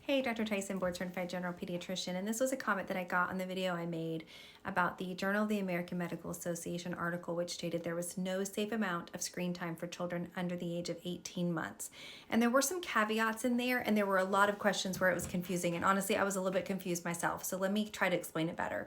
Hey, Dr. Tyson, board certified general pediatrician, and this was a comment that I got on the video I made about the Journal of the American Medical Association article, which stated there was no safe amount of screen time for children under the age of 18 months. And there were some caveats in there, and there were a lot of questions where it was confusing, and honestly, I was a little bit confused myself, so let me try to explain it better.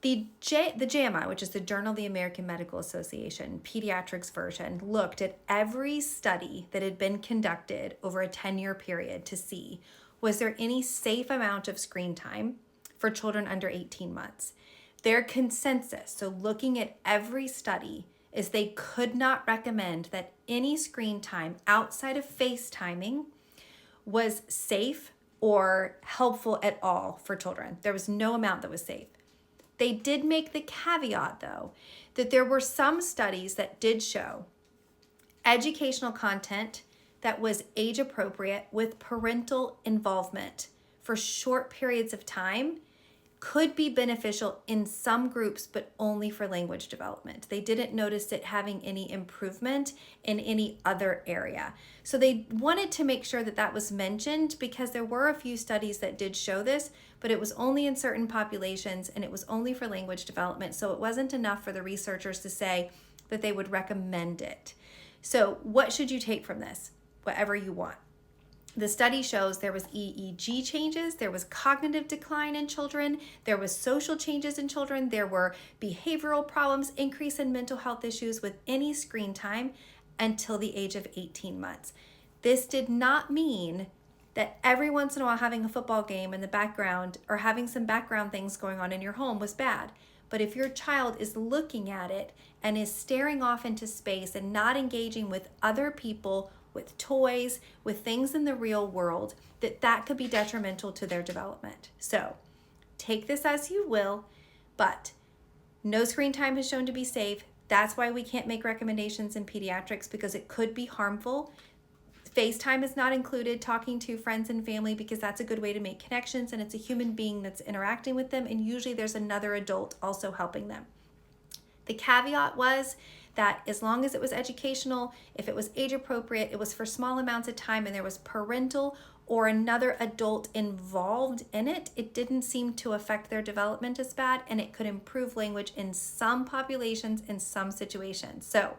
The JAMA, which is the Journal of the American Medical Association, pediatrics version, looked at every study that had been conducted over a 10-year period to see, was there any safe amount of screen time for children under 18 months? Their consensus, so looking at every study, is they could not recommend that any screen time outside of FaceTiming was safe or helpful at all for children. There was no amount that was safe. They did make the caveat, though, that there were some studies that did show educational content that was age appropriate with parental involvement for short periods of time could be beneficial in some groups, but only for language development. They didn't notice it having any improvement in any other area. So they wanted to make sure that that was mentioned because there were a few studies that did show this, but it was only in certain populations and it was only for language development. So it wasn't enough for the researchers to say that they would recommend it. So what should you take from this? Whatever you want. The study shows there was EEG changes, there was cognitive decline in children, there was social changes in children, there were behavioral problems, increase in mental health issues with any screen time until the age of 18 months. This did not mean that every once in a while having a football game in the background or having some background things going on in your home was bad. But if your child is looking at it and is staring off into space and not engaging with other people, with toys, with things in the real world, that could be detrimental to their development. So take this as you will, but no screen time is shown to be safe. That's why we can't make recommendations in pediatrics because it could be harmful. FaceTime is not included, talking to friends and family, because that's a good way to make connections and it's a human being that's interacting with them, and usually there's another adult also helping them. The caveat was that as long as it was educational, if it was age appropriate, it was for small amounts of time and there was parental or another adult involved in it, it didn't seem to affect their development as bad, and it could improve language in some populations, in some situations. So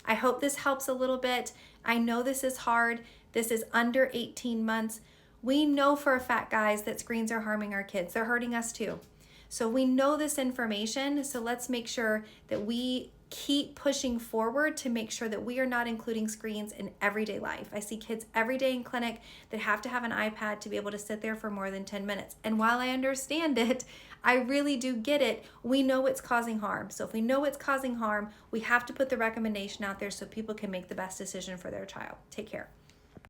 I hope this helps a little bit. I know this is hard. This is under 18 months. We know for a fact, guys, that screens are harming our kids. They're hurting us too. So we know this information, so let's make sure that we keep pushing forward to make sure that we are not including screens in everyday life. I see kids every day in clinic that have to have an iPad to be able to sit there for more than 10 minutes. And while I understand it, I really do get it. We know it's causing harm. So if we know it's causing harm, we have to put the recommendation out there so people can make the best decision for their child. Take care.